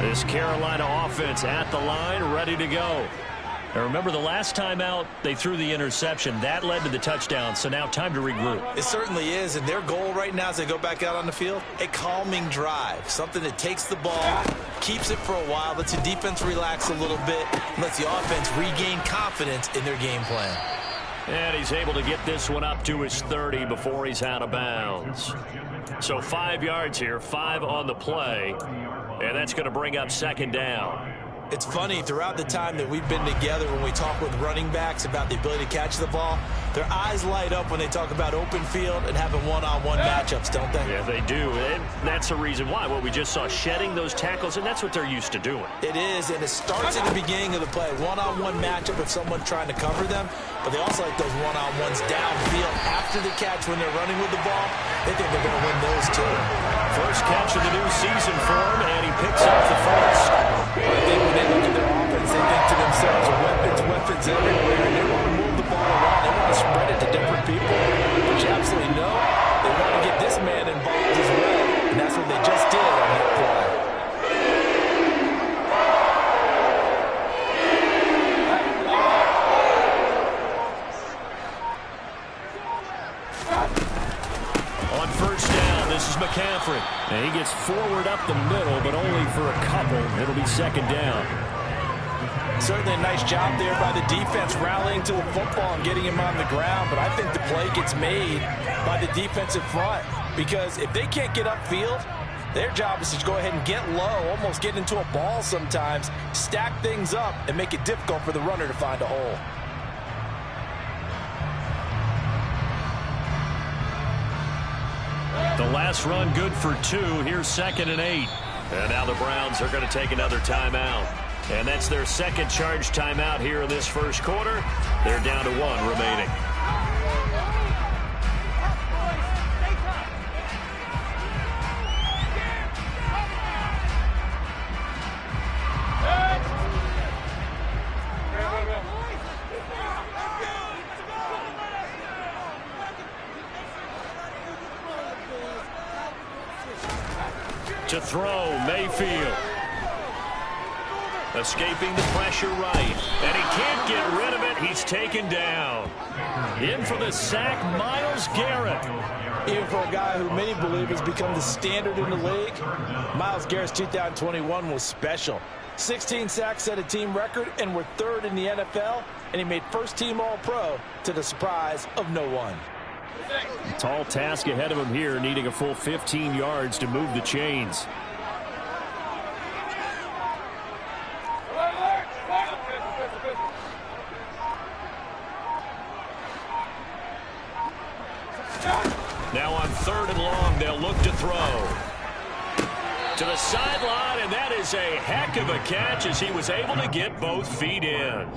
This Carolina offense at the line, ready to go. Now remember, the last time out, they threw the interception. That led to the touchdown, so now time to regroup. It certainly is, and their goal right now as they go back out on the field, a calming drive, something that takes the ball, keeps it for a while, lets the defense relax a little bit, and lets the offense regain confidence in their game plan. And he's able to get this one up to his 30 before he's out of bounds. So 5 yards here, 5 on the play, and that's going to bring up second down. It's funny, throughout the time that we've been together, when we talk with running backs about the ability to catch the ball, their eyes light up when they talk about open field and having one-on-one matchups, don't they? Yeah, they do. And that's the reason why. What we just saw, shedding those tackles, and that's what they're used to doing. It is, and it starts at the beginning of the play. One-on-one matchup if someone's trying to cover them, but they also like those one-on-ones downfield after the catch when they're running with the ball. They think they're going to win those too. First catch of the new season for him, and he picks up the first. I think when they look at their offense, they think to themselves, weapons everywhere, and they want to move the ball around. They want to spread it to different people. But you absolutely know they want to get this man involved as well, and that's what they just did on that play. On first down, this is McCaffrey. And he gets forward up the middle, but only for a couple. It'll be second down. Certainly a nice job there by the defense rallying to the football and getting him on the ground, but I think the play gets made by the defensive front because if they can't get upfield, their job is to go ahead and get low, almost get into a ball sometimes, stack things up, and make it difficult for the runner to find a hole. The last run good for 2. Here's 2nd and 8. And now the Browns are going to take another timeout. And that's their second charge timeout here in this first quarter. They're down to 1 remaining. To throw, Mayfield. Escaping the pressure right. And he can't get rid of it. He's taken down. In for the sack, Myles Garrett. Even for a guy who many believe has become the standard in the league, Myles Garrett's 2021 was special. 16 sacks set a team record and were 3rd in the NFL, and he made first-team All-Pro to the surprise of no one. A tall task ahead of him here, needing a full 15 yards to move the chains. Now on 3rd and long, they'll look to throw. To the sideline, and that is a heck of a catch as he was able to get both feet in.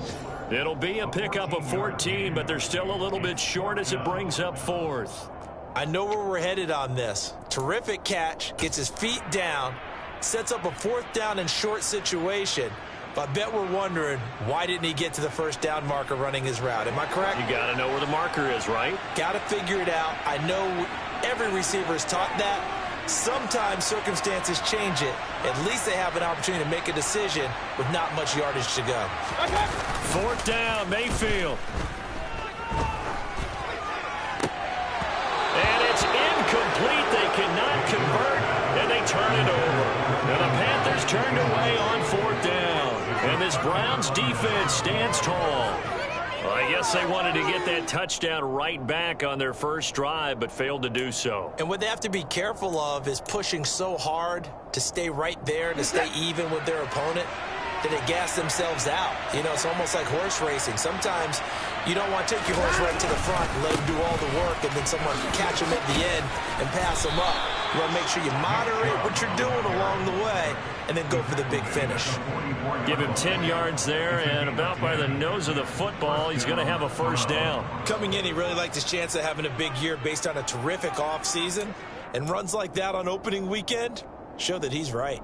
It'll be a pickup of 14, but they're still a little bit short as it brings up 4th. I know where we're headed on this. Terrific catch, gets his feet down, sets up a 4th down and short situation. But I bet we're wondering, why didn't he get to the first down marker running his route? Am I correct? You got to know where the marker is, right? Got to figure it out. I know every receiver is taught that. Sometimes circumstances change it. At least they have an opportunity to make a decision with not much yardage to go. 4th down, Mayfield. And it's incomplete. They cannot convert, and they turn it over. And the Panthers turned away on 4th down. And this Browns defense stands tall. Well, I guess they wanted to get that touchdown right back on their first drive, but failed to do so. And what they have to be careful of is pushing so hard to stay right there, to stay even with their opponent, that they gas themselves out. You know, it's almost like horse racing. Sometimes you don't want to take your horse right to the front and let him do all the work, and then someone catch him at the end and pass him up. You want to make sure you moderate what you're doing along the way and then go for the big finish. Give him 10 yards there, and about by the nose of the football, he's going to have a first down. Coming in, he really liked his chance of having a big year based on a terrific offseason, and runs like that on opening weekend show that he's right.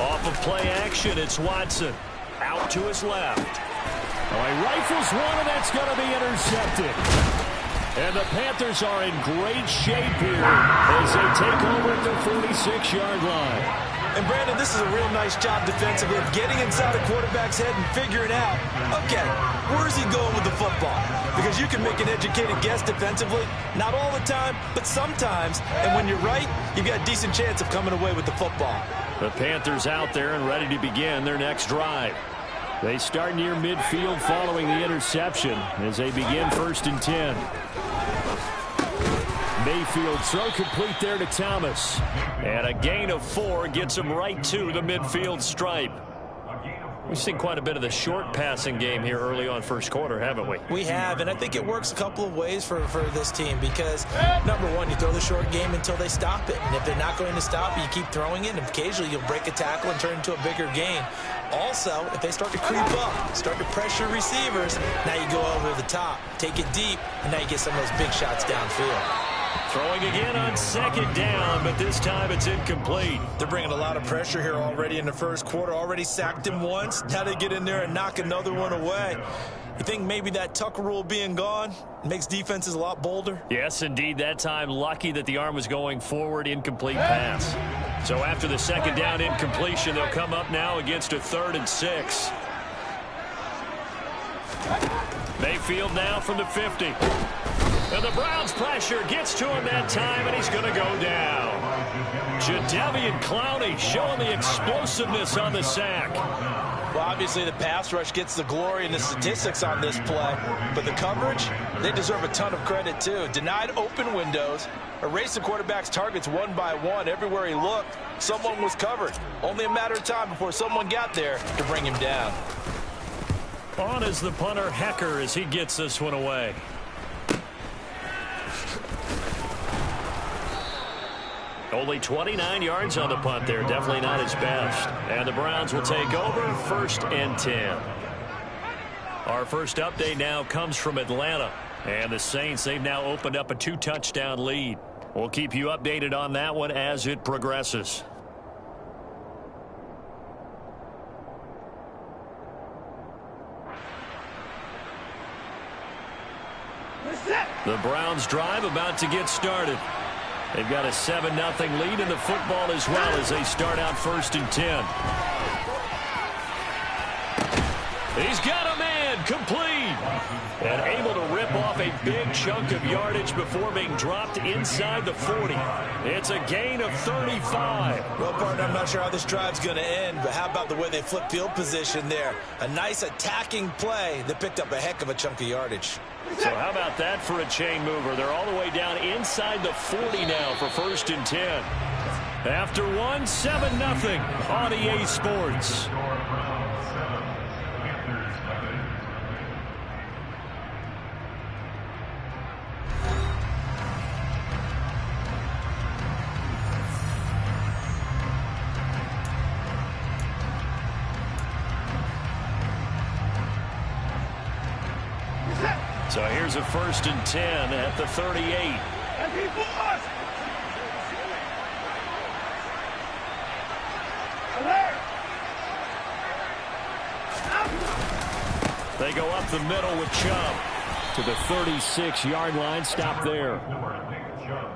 Off of play action, it's Watson. Out to his left. Oh, he rifles one, and that's going to be intercepted. And the Panthers are in great shape here as they take over at the 46-yard line. And, Brandon, this is a real nice job defensively of getting inside the quarterback's head and figuring out, okay, where's he going with the football? Because you can make an educated guess defensively, not all the time, but sometimes. And when you're right, you've got a decent chance of coming away with the football. The Panthers out there and ready to begin their next drive. They start near midfield following the interception as they begin 1st and 10. Mayfield throw complete there to Thomas. And a gain of 4 gets him right to the midfield stripe. We've seen quite a bit of the short passing game here early on first quarter, haven't we? We have, and I think it works a couple of ways for this team because, number one, you throw the short game until they stop it. And if they're not going to stop it, you keep throwing it, and occasionally you'll break a tackle and turn it into a bigger gain. Also, if they start to creep up, start to pressure receivers, now you go over the top, take it deep, and now you get some of those big shots downfield. Throwing again on 2nd down, but this time it's incomplete. They're bringing a lot of pressure here already in the first quarter. Already sacked him once. Now they get in there and knock another one away. You think maybe that Tucker rule being gone makes defenses a lot bolder? Yes, indeed. That time, lucky that the arm was going forward, incomplete pass. So after the 2nd down incompletion, they'll come up now against a 3rd and 6. Mayfield now from the 50. And the Browns pressure gets to him that time, and he's going to go down. Jadeveon Clowney showing the explosiveness on the sack. Well, obviously the pass rush gets the glory and the statistics on this play, but the coverage, they deserve a ton of credit too. Denied open windows, erased the quarterback's targets one by one. Everywhere he looked, someone was covered. Only a matter of time before someone got there to bring him down. On is the punter Hecker as he gets this one away. Only 29 yards on the punt there. Definitely not his best. And the Browns will take over 1st and 10. Our first update now comes from Atlanta. And the Saints, they've now opened up a 2-touchdown lead. We'll keep you updated on that one as it progresses. The Browns drive about to get started. They've got a 7-0 lead in the football as well as they start out 1st and 10. He's got a man complete. And able to rip off a big chunk of yardage before being dropped inside the 40. It's a gain of 35. Well, partner, I'm not sure how this drive's going to end, but how about the way they flip field position there? A nice attacking play that picked up a heck of a chunk of yardage. So how about that for a chain mover? They're all the way down inside the 40 now for 1st and 10. After 7-0 on EA Sports. So here's a 1st and 10 at the 38. They go up the middle with Chubb to the 36-yard line. Stop there.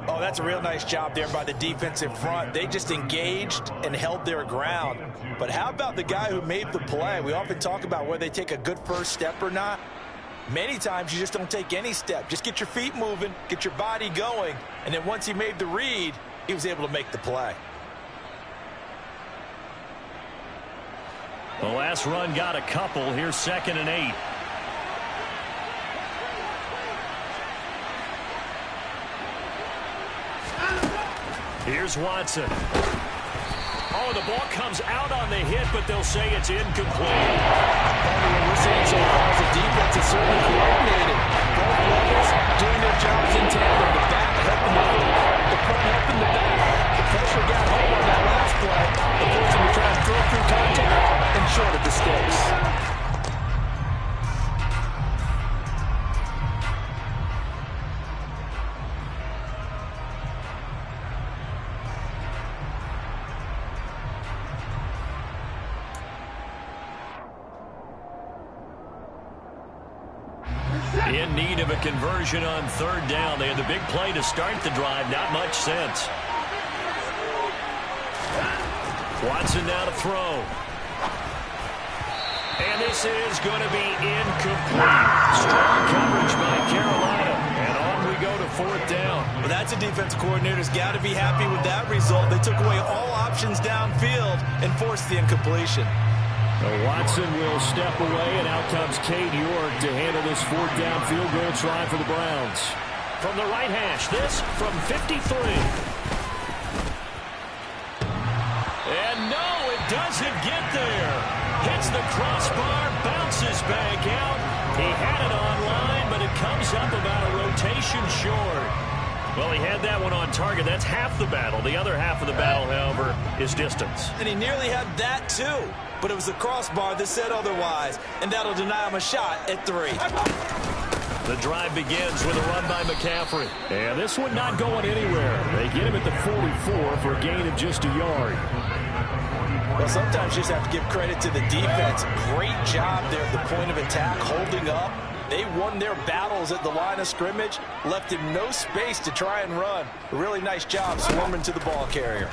Oh, that's a real nice job there by the defensive front. They just engaged and held their ground. But how about the guy who made the play? We often talk about whether they take a good first step or not. Many times you just don't take any step. Just get your feet moving, get your body going, and then once he made the read, he was able to make the play. The last run got a couple. Here's 2nd and 8. Here's Watson. Oh, the ball comes out on the hit, but they'll say it's incomplete. We're seeing so far as the defense is certainly coordinated. Both levels doing their jobs in tandem. The back helping the front, the front helping the back. The pressure got home on that last play. The forcing to try to throw through contact and short of the sticks. In need of a conversion on third down. They had the big play to start the drive. Not much sense. Watson now to throw. And this is going to be incomplete. Strong coverage by Carolina. And on we go to fourth down. Well, that's a defense coordinator's got to be happy with that result. They took away all options downfield and forced the incompletion. Watson will step away, and out comes Cade York to handle this fourth down field goal try for the Browns. From the right hash, this from 53. And no, it doesn't get there. Hits the crossbar, bounces back out. He had it online, but it comes up about a rotation short. Well, he had that one on target. That's half the battle. The other half of the battle, however, is distance. And he nearly had that, too. But it was the crossbar that said otherwise, and that'll deny him a shot at 3. The drive begins with a run by McCaffrey. And this one not going anywhere. They get him at the 44 for a gain of just a yard. Well, sometimes you just have to give credit to the defense. Great job there at the point of attack, holding up. They won their battles at the line of scrimmage, left him no space to try and run. A really nice job swarming to the ball carrier.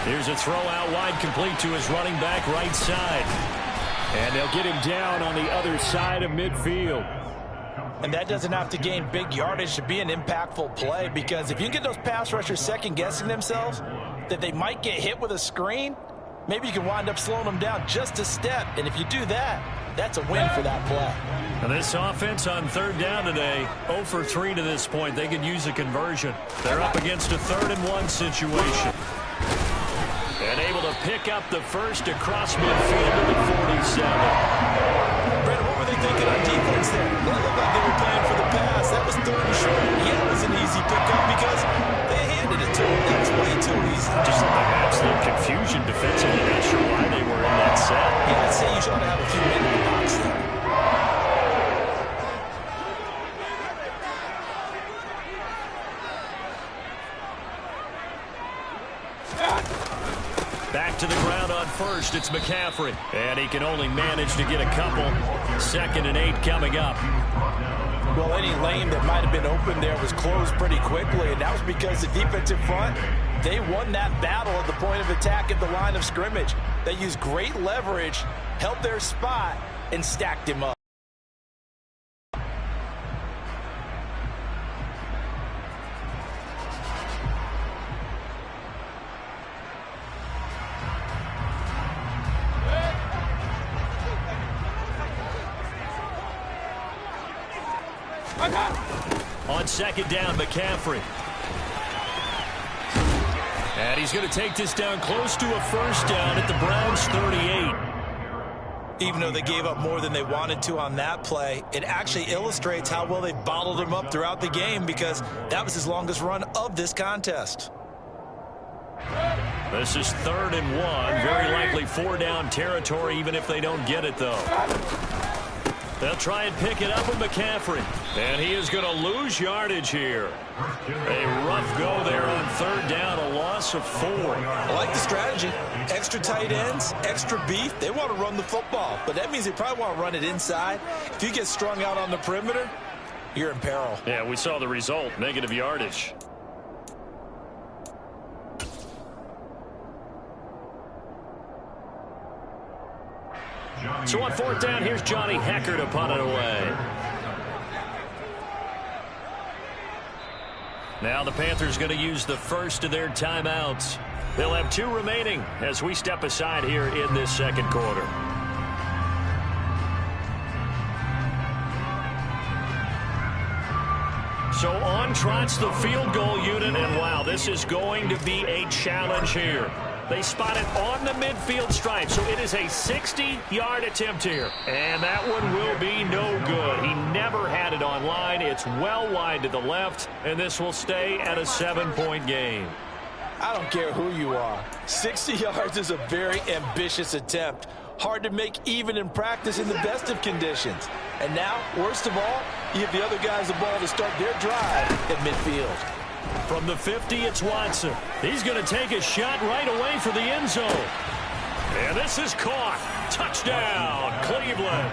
Here's a throw out wide, complete to his running back right side. And they'll get him down on the other side of midfield. And that doesn't have to gain big yardage to be an impactful play, because if you can get those pass rushers second-guessing themselves that they might get hit with a screen, maybe you can wind up slowing them down just a step. And if you do that, that's a win for that play. And this offense on third down today, 0 for 3 to this point. They could use a conversion. They're up against a 3rd-and-1 situation. And able to pick up the first across midfield to the 47. Brandon, what were they thinking on defense there? Well, it looked like they were playing for the pass. That was 3rd and short. Yeah, it was an easy pickup because they handed it to him. That was way too easy. Just like absolute confusion defensively. Not sure why they were in that set. Yeah, I'd say you should have a few men in the box there. Back to the ground on first. It's McCaffrey. And he can only manage to get a couple. 2nd and 8 coming up. Well, any lane that might have been open there was closed pretty quickly, and that was because the defensive front, they won that battle at the point of attack at the line of scrimmage. They used great leverage, held their spot, and stacked him up. On 2nd down, McCaffrey. And he's going to take this down close to a 1st down at the Browns' 38. Even though they gave up more than they wanted to on that play, it actually illustrates how well they bottled him up throughout the game, because that was his longest run of this contest. This is 3rd and 1. Very likely 4-down territory, even if they don't get it, though. They'll try and pick it up with McCaffrey. And he is going to lose yardage here. A rough go there on 3rd down, a loss of 4. I like the strategy. Extra tight ends, extra beef. They want to run the football, but that means they probably want to run it inside. If you get strung out on the perimeter, you're in peril. Yeah, we saw the result, negative yardage. So on 4th down, here's Johnny Hekker to punt it away. Now the Panthers going to use the first of their timeouts. They'll have 2 remaining as we step aside here in this 2nd quarter. So on trots the field goal unit, and wow, this is going to be a challenge here. They spot it on the midfield stripe, so it is a 60-yard attempt here. And that one will be no good. He never had it on line. It's well wide to the left, and this will stay at a 7-point game. I don't care who you are. 60 yards is a very ambitious attempt. Hard to make even in practice in the best of conditions. And now, worst of all, you give the other guys the ball to start their drive at midfield. From the 50, it's Watson. He's going to take a shot right away for the end zone. And this is caught. Touchdown, Cleveland.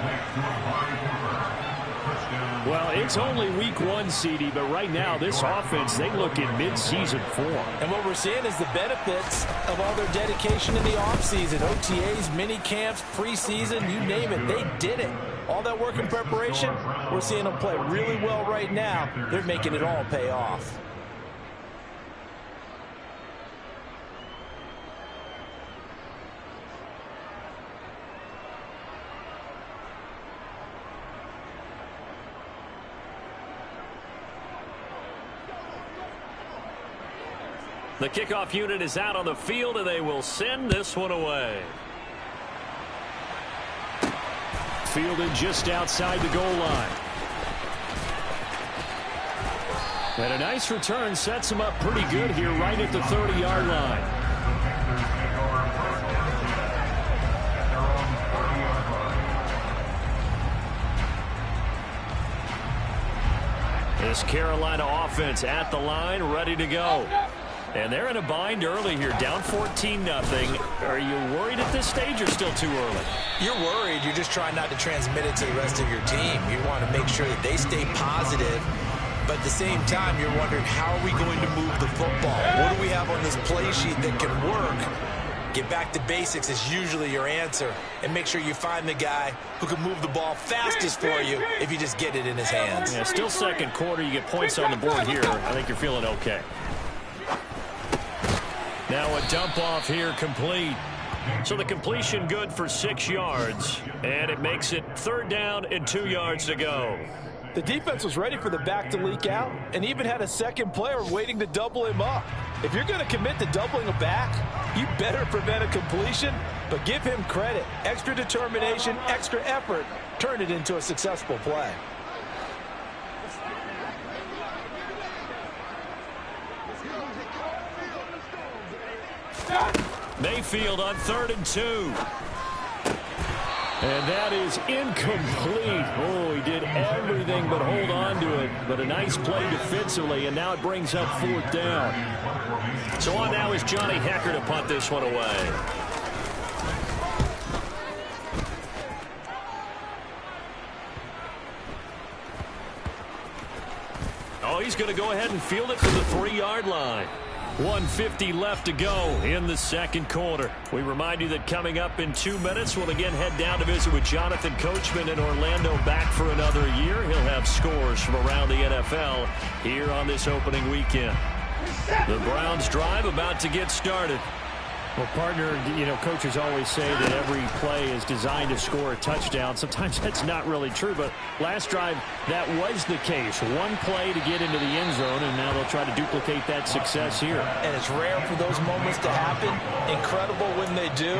Well, it's only week 1, CD, but right now this offense, they look in mid-season form. And what we're seeing is the benefits of all their dedication in the offseason. OTAs, mini camps, preseason, you name it, they did it. All that work in preparation, we're seeing them play really well right now. They're making it all pay off. The kickoff unit is out on the field, and they will send this one away. Fielded just outside the goal line. And a nice return sets him up pretty good here right at the 30-yard line. This Carolina offense at the line, ready to go. And they're in a bind early here, down 14-0. Are you worried at this stage or still too early? You're worried. You're just trying not to transmit it to the rest of your team. You want to make sure that they stay positive. But at the same time, you're wondering, how are we going to move the football? What do we have on this play sheet that can work? Get back to basics is usually your answer. And make sure you find the guy who can move the ball fastest for you if you just get it in his hands. Yeah, still second quarter. You get points on the board here. I think you're feeling okay. Now a dump off here complete. So the completion good for 6 yards. And it makes it 3rd down and 2 yards to go. The defense was ready for the back to leak out and even had a second player waiting to double him up. If you're going to commit to doubling a back, you better prevent a completion, but give him credit. Extra determination, extra effort, turn it into a successful play. Mayfield on 3rd and 2. And that is incomplete. Oh, he did everything but hold on to it. But a nice play defensively, and now it brings up 4th down. So on now is Johnny Hekker to punt this one away. Oh, he's going to go ahead and field it to the 3-yard line. 1:50 left to go in the second quarter. We remind you that coming up in 2 minutes, we'll again head down to visit with Jonathan Coachman in Orlando, back for another year. He'll have scores from around the NFL here on this opening weekend. The Browns drive about to get started. Well, partner, you know, coaches always say that every play is designed to score a touchdown. Sometimes that's not really true, but last drive, that was the case. One play to get into the end zone, and now they'll try to duplicate that success here. And it's rare for those moments to happen. Incredible when they do.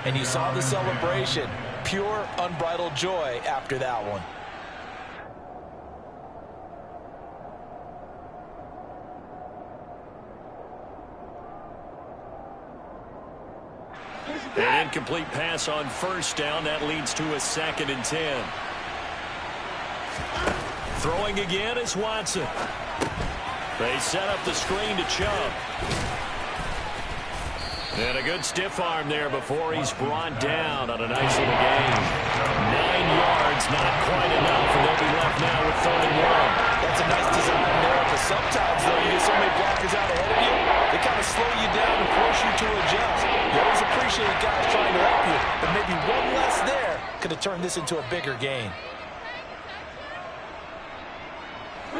And you saw the celebration. Pure, unbridled joy after that one. An incomplete pass on 1st down. That leads to a 2nd and 10. Throwing again is Watson. They set up the screen to Chubb. And a good stiff arm there before he's brought down on a nice little gain. 9 yards, not quite enough, and they'll be left now with 3rd and 1. That's a nice design there, but sometimes, though, you get so many blockers out ahead of you, they kind of slow you down and force you to adjust. You always appreciate guys trying to help you, but maybe one less there could have turned this into a bigger gain.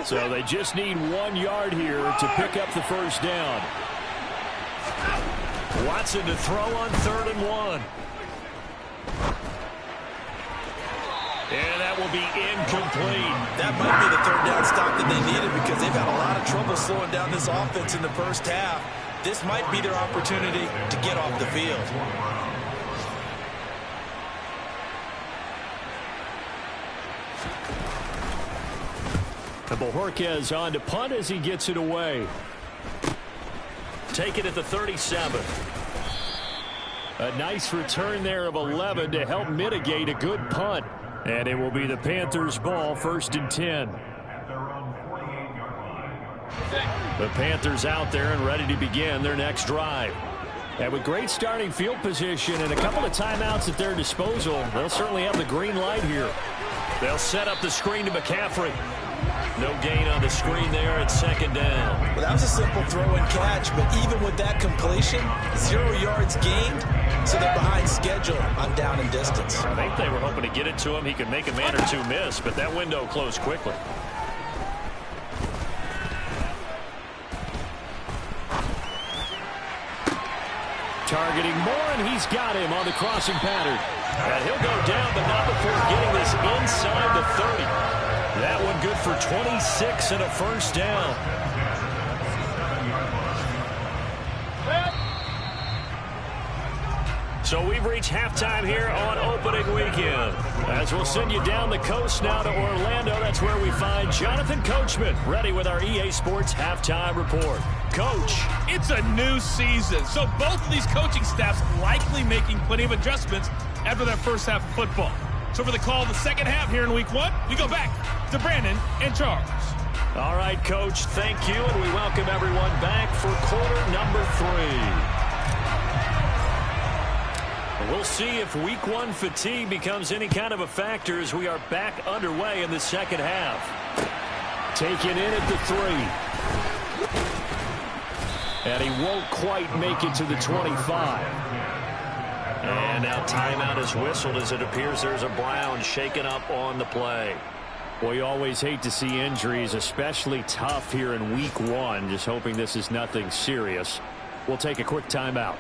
So they just need 1 yard here to pick up the 1st down. Watson to throw on 3rd and 1. And that will be incomplete. That might be the 3rd down stop that they needed, because they've had a lot of trouble slowing down this offense in the first half. This might be their opportunity to get off the field. And Bojorquez on to punt as he gets it away. Take it at the 37. A nice return there of 11 to help mitigate a good punt. And it will be the Panthers' ball, 1st and 10. The Panthers out there and ready to begin their next drive. And with great starting field position and a couple of timeouts at their disposal, they'll certainly have the green light here. They'll set up the screen to McCaffrey. No gain on the screen there at second down. Well, that was a simple throw and catch, but even with that completion, 0 yards gained, so they're behind schedule on down and distance. I think they were hoping to get it to him. He could make a man or two miss, but that window closed quickly. Targeting Moore, and he's got him on the crossing pattern. And he'll go down, but not before getting this inside the 30. That one good for 26 and a first down. So we've reached halftime here on opening weekend. As we'll send you down the coast now to Orlando, that's where we find Jonathan Coachman, ready with our EA Sports halftime report. Coach. It's a new season, so both of these coaching staffs likely making plenty of adjustments after that first half of football. So for the call of the second half here in week 1, we go back to Brandon and Charles. All right, Coach, thank you, and we welcome everyone back for quarter number 3. We'll see if week 1 fatigue becomes any kind of a factor as we are back underway in the second half. Taken in at the 3. And he won't quite make it to the 25. And now timeout is whistled as it appears there's a Brown shaken up on the play. Well, you always hate to see injuries, especially tough here in week 1. Just hoping this is nothing serious. We'll take a quick timeout.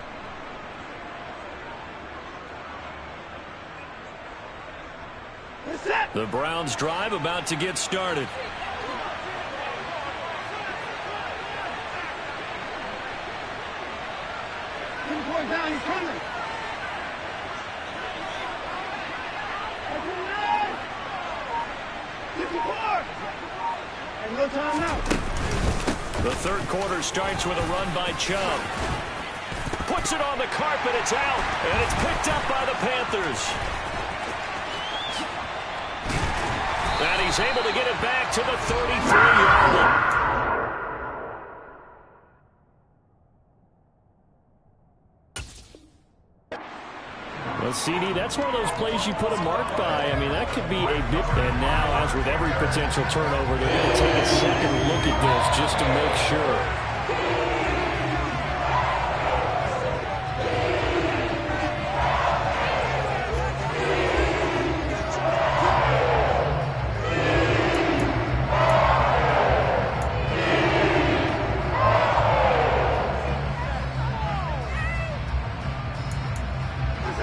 The Browns drive about to get started. Down, he's coming. And no time now. The third quarter starts with a run by Chubb. Puts it on the carpet, it's out, and it's picked up by the Panthers. And he's able to get it back to the 33-yard line. Well, CD, that's one of those plays you put a mark by. I mean, that could be a big... And now, as with every potential turnover, they're going to take a second look at this just to make sure.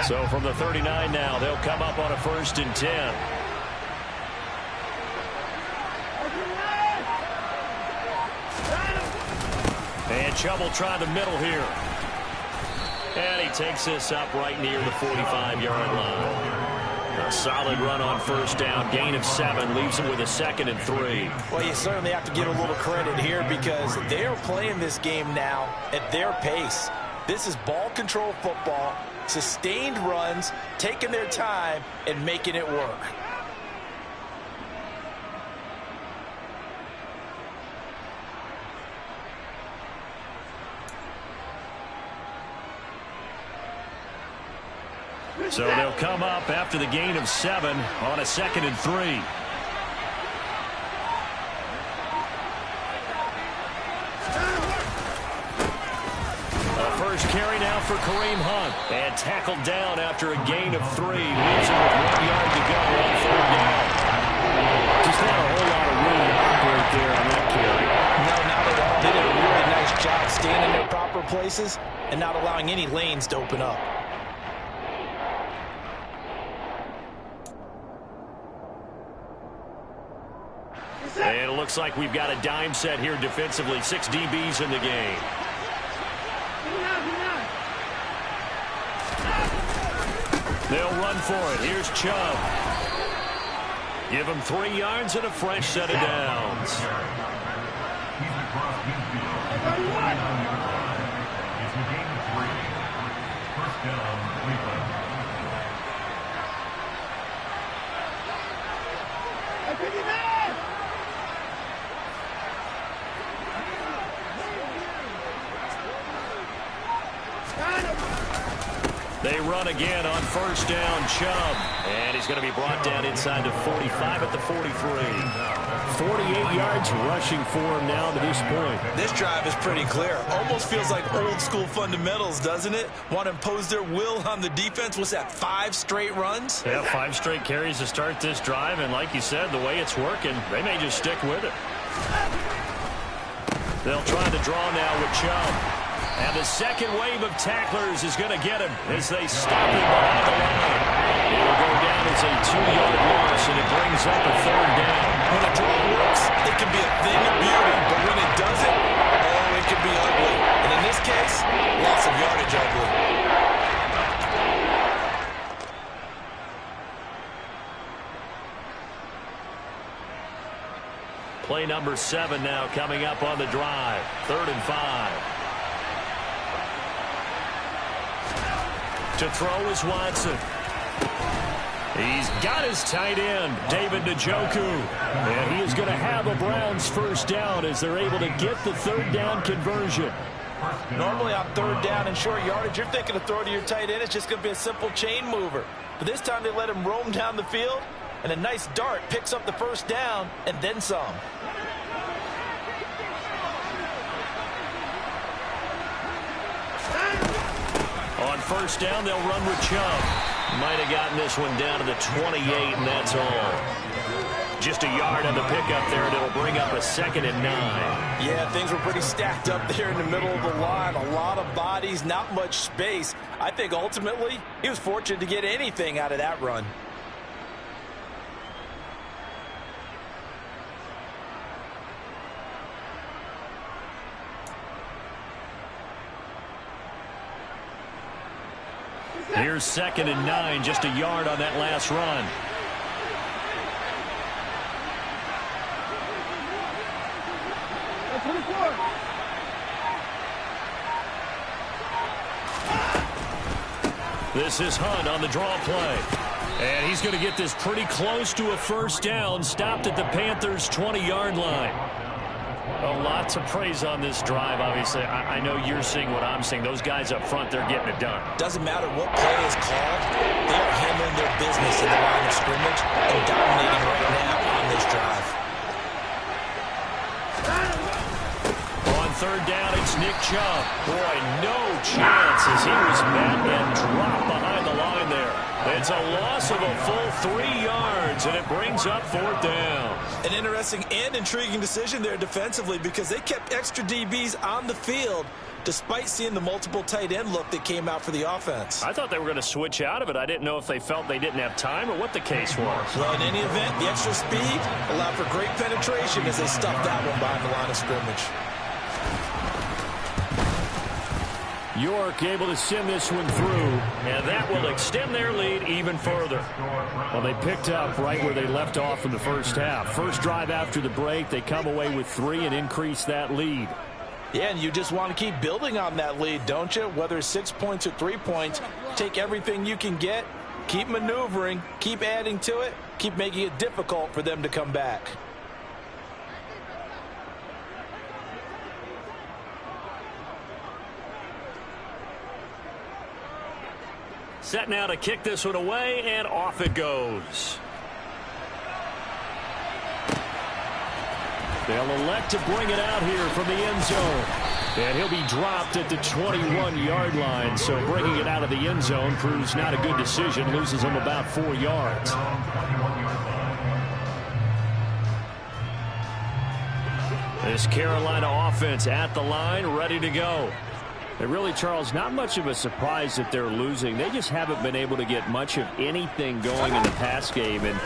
So from the 39 now, they'll come up on a 1st and 10. And Chubb will try the middle here. And he takes this up right near the 45-yard line. A solid run on 1st down. Gain of 7 leaves him with a 2nd and 3. Well, you certainly have to give a little credit here because they're playing this game now at their pace. This is ball control football. Sustained runs, taking their time, and making it work. So they'll come up after the gain of 7 on a 2nd and 3. First carry now for Kareem Hunt. And tackled down after a gain of 3. Leaves him with 1 yard to go on 3rd down. Just not a whole lot of room to operate there on that carry. No, not at all. They did a really nice job staying in their proper places and not allowing any lanes to open up. And it looks like we've got a dime set here defensively. 6 DBs in the game. They'll run for it. Here's Chubb. Give him 3 yards and a fresh set of downs. They run again on first down, Chubb. And he's going to be brought down inside the 45 at the 43. 48 yards rushing for him now to this point. This drive is pretty clear. Almost feels like old school fundamentals, doesn't it? Want to impose their will on the defense. What's that, 5 straight runs? Yeah, 5 straight carries to start this drive. And like you said, the way it's working, they may just stick with it. They'll try to draw now with Chubb. And the second wave of tacklers is going to get him as they stop him behind the line. It will go down as a 2-yard loss, and it brings up a 3rd down. When a draw works, it can be a thing of beauty. But when it doesn't, oh, it can be ugly. And in this case, loss of yardage ugly. Play number 7 now coming up on the drive. 3rd and 5. To throw is Watson. He's got his tight end, David Njoku. And he is going to have a Browns first down as they're able to get the 3rd down conversion. Normally on 3rd down and short yardage, you're thinking to throw to your tight end. It's just going to be a simple chain mover. But this time they let him roam down the field, and a nice dart picks up the first down and then some. On first down, they'll run with Chubb. Might have gotten this one down to the 28, and that's all. Just a yard on the pickup there, and it'll bring up a 2nd and 9. Yeah, things were pretty stacked up there in the middle of the line. A lot of bodies, not much space. I think ultimately he was fortunate to get anything out of that run. Here's 2nd and 9, just a yard on that last run. This is Hunt on the draw play. And he's going to get this pretty close to a first down, stopped at the Panthers' 20-yard line. Lots of praise on this drive, obviously. I know you're seeing what I'm seeing. Those guys up front, they're getting it done. Doesn't matter what play is called. They are handling their business in the line of scrimmage and dominating right now on this drive. On 3rd down, it's Nick Chubb. Boy, no chance as he was met and dropped behind the line there. It's a loss of a full 3 yards, and it brings up 4th down. An interesting and intriguing decision there defensively because they kept extra DBs on the field despite seeing the multiple tight end look that came out for the offense. I thought they were going to switch out of it. I didn't know if they felt they didn't have time or what the case was. Well, in any event, the extra speed allowed for great penetration as they stuffed that one behind the line of scrimmage. York able to send this one through, and that will extend their lead even further. Well, they picked up right where they left off in the first half. First drive after the break, they come away with 3 and increase that lead. Yeah, and you just want to keep building on that lead, don't you? Whether it's 6 points or 3 points, take everything you can get, keep maneuvering, keep adding to it, keep making it difficult for them to come back. Set now to kick this one away, and off it goes. They'll elect to bring it out here from the end zone. And he'll be dropped at the 21-yard line, so bringing it out of the end zone proves not a good decision, loses him about 4 yards. This Carolina offense at the line, ready to go. And really, Charles, not much of a surprise that they're losing. They just haven't been able to get much of anything going in the pass game. And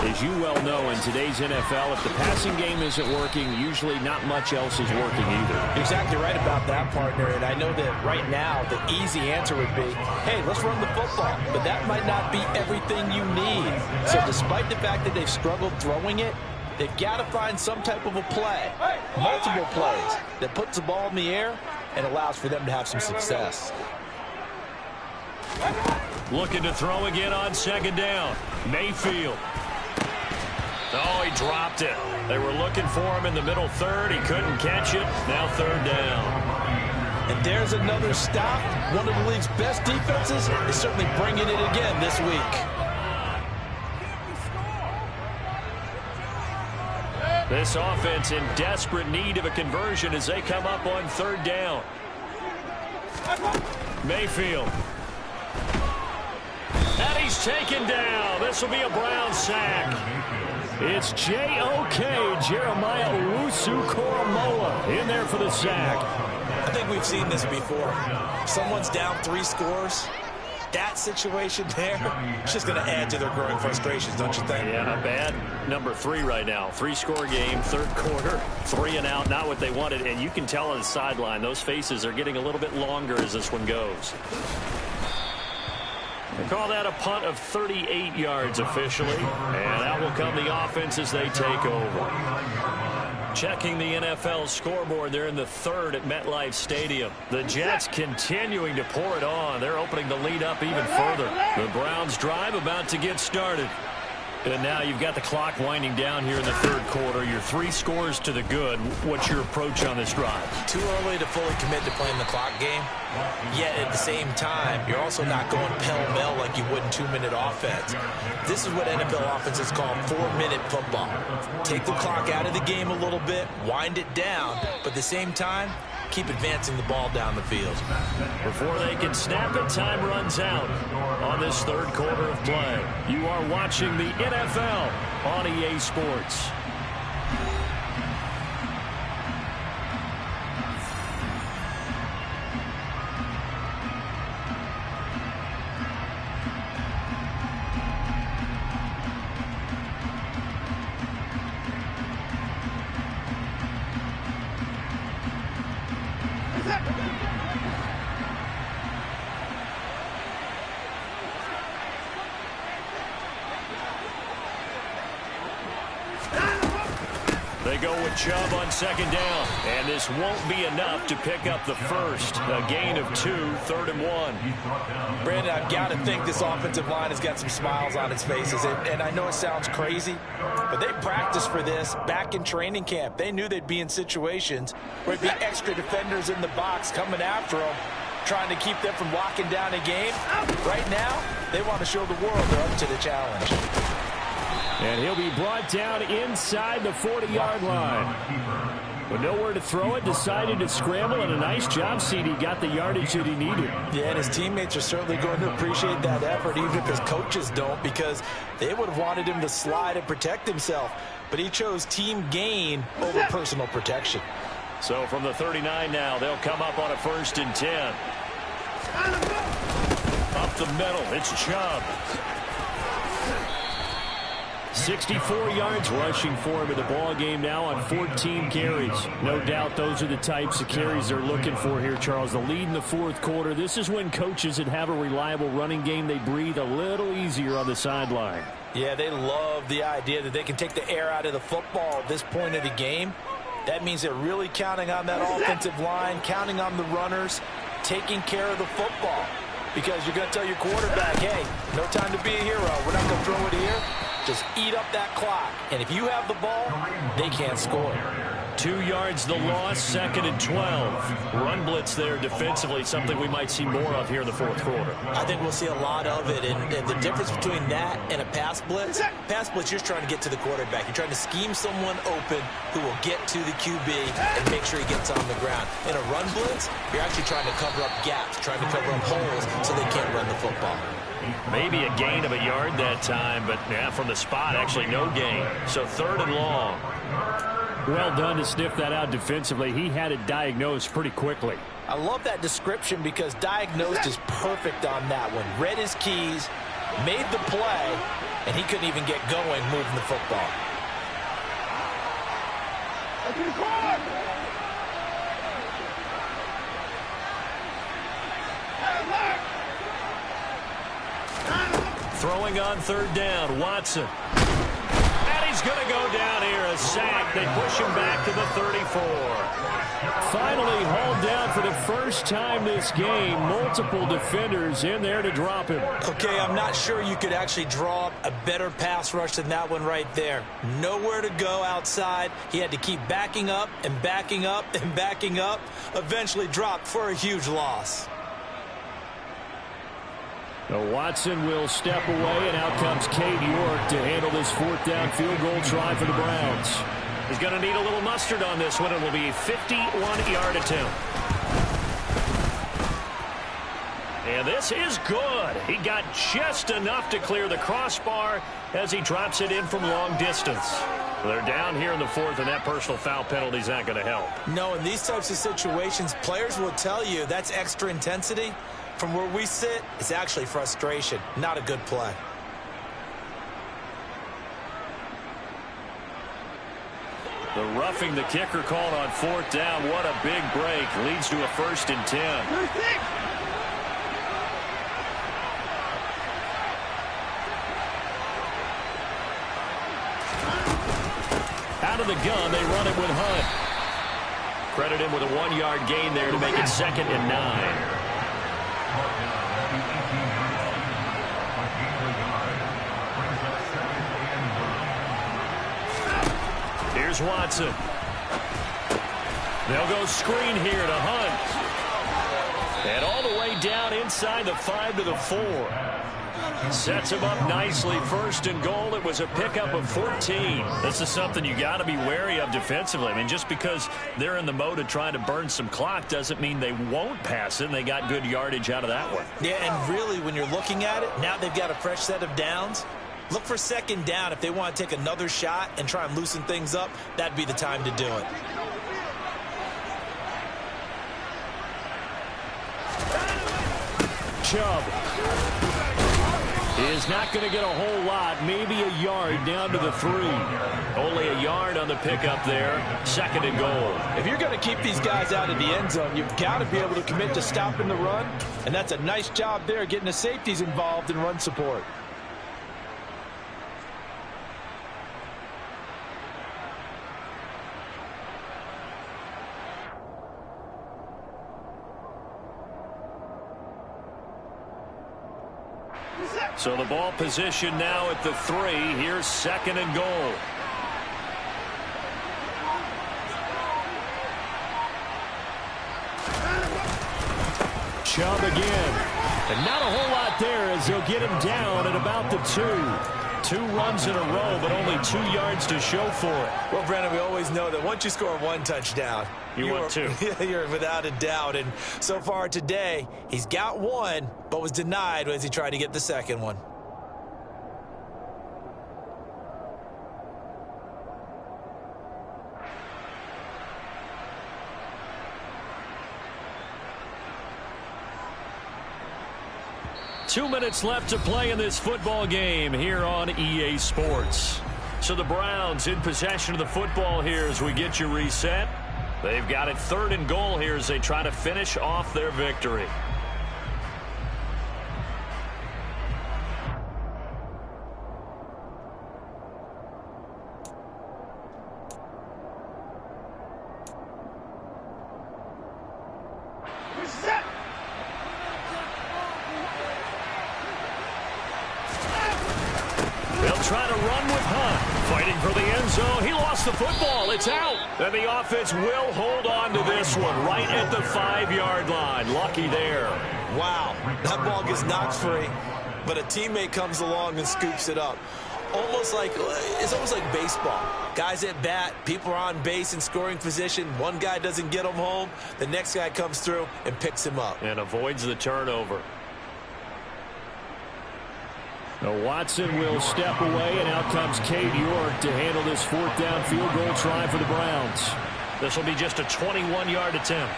as you well know, in today's NFL, if the passing game isn't working, usually not much else is working either. You're exactly right about that, partner. And I know that right now the easy answer would be, hey, let's run the football. But that might not be everything you need. So despite the fact that they've struggled throwing it, they've got to find some type of a play, multiple plays, that puts the ball in the air and allows for them to have some success. Looking to throw again on 2nd down. Mayfield. Oh, he dropped it. They were looking for him in the middle 3rd. He couldn't catch it. Now 3rd down. And there's there's another stop. One of the league's best defenses is certainly bringing it again this week. This offense in desperate need of a conversion as they come up on third down. Mayfield. And he's taken down. This will be a Brown sack. It's J.O.K. Jeremiah Owusu-Koramoah in there for the sack. I think we've seen this before. Someone's down 3 scores. That situation there, it's just going to add to their growing frustrations, don't you think? Yeah, a bad number 3 right now. 3-score game, third quarter, 3 and out, not what they wanted. And you can tell on the sideline, those faces are getting a little bit longer as this one goes. They call that a punt of 38 yards officially. And out will come the offense as they take over. Checking the NFL scoreboard, they're in the third at MetLife Stadium. The Jets continuing to pour it on. They're opening the lead up even further. The Browns drive about to get started. And now you've got the clock winding down here in the third quarter. You're 3 scores to the good. What's your approach on this drive? Too early to fully commit to playing the clock game. Yet at the same time, you're also not going pell-mell like you would in 2-minute offense. This is what NFL offenses call 4-minute football. Take the clock out of the game a little bit, wind it down, but at the same time, keep advancing the ball down the field. Before they can snap it, time runs out on this third quarter of play. You are watching the NFL on EA Sports. They go with Chubb on second down, and this won't be enough to pick up the first. A gain of 2, 3rd and 1. Brandon, I've got to think this offensive line has got some smiles on its faces. And I know it sounds crazy, but they practiced for this back in training camp. They knew they'd be in situations where there'd be extra defenders in the box coming after them, trying to keep them from locking down a game. Right now, they want to show the world they're up to the challenge. And he'll be brought down inside the 40-yard line. But nowhere to throw it, decided to scramble, and a nice job, CD. Got the yardage that he needed. Yeah, and his teammates are certainly going to appreciate that effort, even if his coaches don't, because they would have wanted him to slide and protect himself. But he chose team gain over personal protection. So from the 39 now, they'll come up on a 1st and 10. Up the middle, it's Chubb. 64 yards rushing for him in the ball game now on 14 carries. No doubt those are the types of carries they're looking for here, Charles. The lead in the 4th quarter. This is when coaches that have a reliable running game, they breathe a little easier on the sideline. Yeah, they love the idea that they can take the air out of the football at this point of the game. That means they're really counting on that offensive line, counting on the runners, taking care of the football. Because you're going to tell your quarterback, hey, no time to be a hero. We're not going to throw it here. Just eat up that clock. And if you have the ball, they can't score. 2 yards the loss, 2nd and 12. Run blitz there defensively, something we might see more of here in the 4th quarter. I think we'll see a lot of it. And the difference between that and a pass blitz, you're trying to get to the quarterback. You're trying to scheme someone open who will get to the QB and make sure he gets on the ground. In a run blitz, you're actually trying to cover up gaps, trying to cover up holes so they can't run the football. Maybe a gain of a yard that time, but yeah, from the spot, actually no gain. So 3rd and long. Well done to sniff that out defensively. He had it diagnosed pretty quickly. I love that description because diagnosed is perfect on that one. Read his keys, made the play, and he couldn't even get going moving the football. Throwing on 3rd down, Watson. And he's going to go down here, a sack. They push him back to the 34. Finally hauled down for the first time this game, multiple defenders in there to drop him. Okay, I'm not sure you could actually draw up a better pass rush than that one right there. Nowhere to go outside. He had to keep backing up and backing up and backing up. Eventually dropped for a huge loss. Now Watson will step away, and out comes Cade York to handle this fourth down field goal try for the Browns. He's going to need a little mustard on this one. It will be a 51-yard attempt. And this is good. He got just enough to clear the crossbar as he drops it in from long distance. They're down here in the fourth, and that personal foul penalty is not going to help. No, in these types of situations, players will tell you that's extra intensity. From where we sit, it's actually frustration. Not a good play. The roughing the kicker called on fourth down. What a big break. Leads to a 1st and 10. Out of the gun, they run it with Hunt. Credit him with a 1-yard gain there to make it 2nd and 9. Here's Watson. They'll go screen here to Hunt. And all the way down inside the 5 to the 4. Sets him up nicely. 1st and goal. It was a pickup of 14. This is something you got to be wary of defensively. I mean, just because they're in the mode of trying to burn some clock doesn't mean they won't pass it. And they got good yardage out of that one. Yeah, and really, when you're looking at it, now they've got a fresh set of downs. Look for 2nd down. If they want to take another shot and try and loosen things up, that'd be the time to do it. Chubb is not going to get a whole lot, maybe a yard down to the 3. Only a yard on the pickup there. 2nd and goal. If you're going to keep these guys out of the end zone, you've got to be able to commit to stopping the run, and that's a nice job there getting the safeties involved in run support. So the ball position now at the 3. Here's 2nd and goal. Chubb again. And not a whole lot there as they'll get him down at about the 2. 2 runs in a row, but only 2 yards to show for it. Well, Brandon, we always know that once you score 1 touchdown, you want 2. You're without a doubt. And so far today, he's got 1, but was denied as he tried to get the 2nd one. Two minutes left to play in this football game here on EA Sports. So the Browns in possession of the football here as we get you reset. They've got it 3rd and goal here as they try to finish off their victory. Trying to run with Hunt. Fighting for the end zone. He lost the football. It's out. And the offense will hold on to this one right at the 5-yard line. Lucky there. Wow. That ball gets knocked free, but a teammate comes along and scoops it up. It's almost like baseball. Guys at bat, people are on base in scoring position. One guy doesn't get him home. The next guy comes through and picks him up. And avoids the turnover. Now Watson will step away, and out comes Cade York to handle this 4th down field goal try for the Browns. This will be just a 21-yard attempt.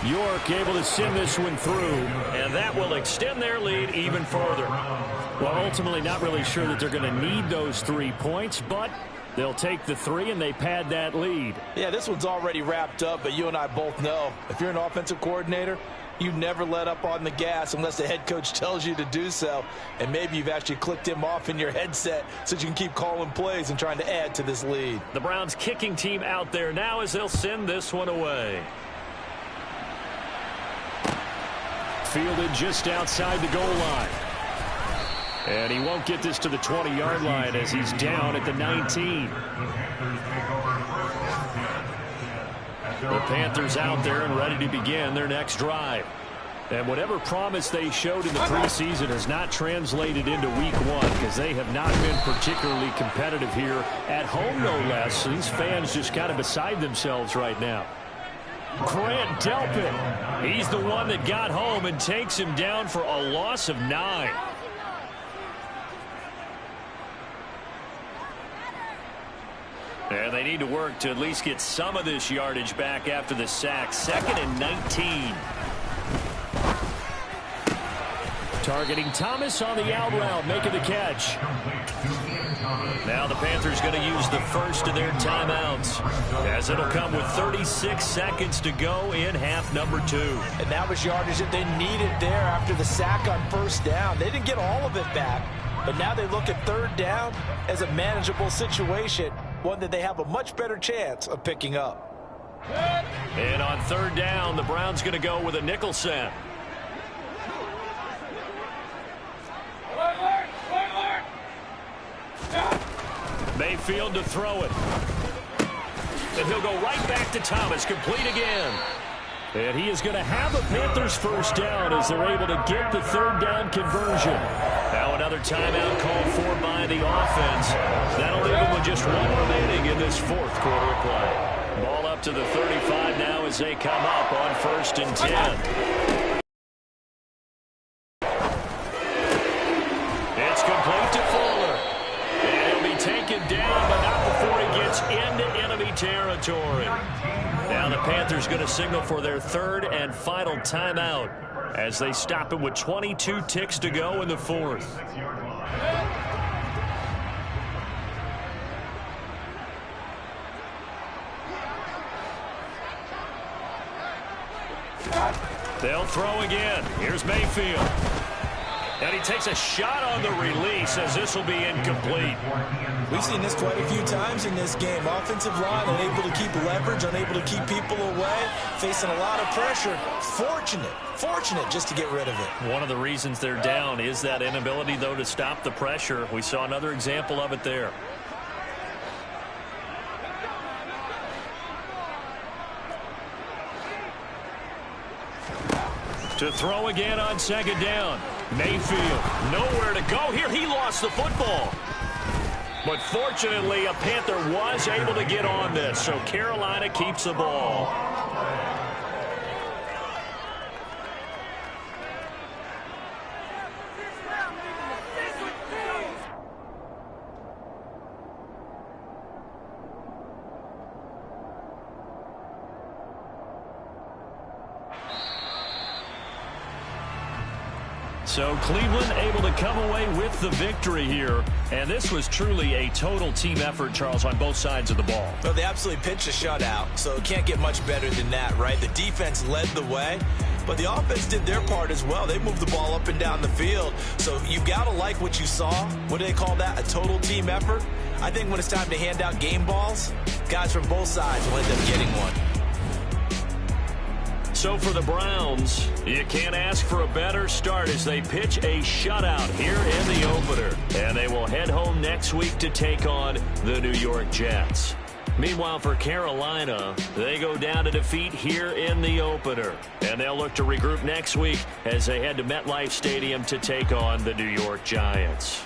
York able to send this one through, and that will extend their lead even further. Well, ultimately not really sure that they're going to need those 3 points, but they'll take the 3 and they pad that lead. Yeah, this one's already wrapped up, but you and I both know if you're an offensive coordinator, You never let up on the gas unless the head coach tells you to do so. And maybe you've actually clicked him off in your headset so you can keep calling plays and trying to add to this lead. The Browns kicking team out there now as they'll send this one away. Fielded just outside the goal line. And he won't get this to the 20-yard line as he's down at the 19. The Panthers out there and ready to begin their next drive. And whatever promise they showed in the preseason has not translated into week one because they have not been particularly competitive here at home, no less. These fans just kind of beside themselves right now. Grant Delpit, he's the one that got home and takes him down for a loss of 9. And they need to work to at least get some of this yardage back after the sack. 2nd and 19. Targeting Thomas on the out route, making the catch. Now the Panthers going to use the first of their timeouts, as it'll come with 36 seconds to go in half number 2. And that was yardage that they needed there after the sack on first down. They didn't get all of it back, but now they look at third down as a manageable situation, one that they have a much better chance of picking up. And on third down, the Browns going to go with a nickel set. Mayfield to throw it. And he'll go right back to Thomas, complete again. And he is going to have a Panthers first down as they're able to get the third down conversion. Now another timeout called for by the offense. That'll leave them with just one remaining in this fourth quarter of play. Ball up to the 35 now as they come up on 1st and 10. It's complete to Fuller. And he'll be taken down, but not before he gets into enemy territory. Now the Panthers going to signal for their third and final timeout as they stop him with 22 ticks to go in the fourth. They'll throw again. Here's Mayfield. And he takes a shot on the release as this will be incomplete. We've seen this quite a few times in this game. Offensive line unable to keep leverage, unable to keep people away, facing a lot of pressure. Fortunate just to get rid of it. One of the reasons they're down is that inability, though, to stop the pressure. We saw another example of it there. To throw again on second down. Mayfield, nowhere to go here. He lost the football. But fortunately, a Panther was able to get on this, so Carolina keeps the ball. So Cleveland able to come away with the victory here. And this was truly a total team effort, Charles, on both sides of the ball. Well, they absolutely pitched a shutout, so it can't get much better than that, right? The defense led the way, but the offense did their part as well. They moved the ball up and down the field. So you've got to like what you saw. What do they call that? A total team effort? I think when it's time to hand out game balls, guys from both sides will end up getting one. So for the Browns, you can't ask for a better start as they pitch a shutout here in the opener. And they will head home next week to take on the New York Jets. Meanwhile, for Carolina, they go down to defeat here in the opener. And they'll look to regroup next week as they head to MetLife Stadium to take on the New York Giants.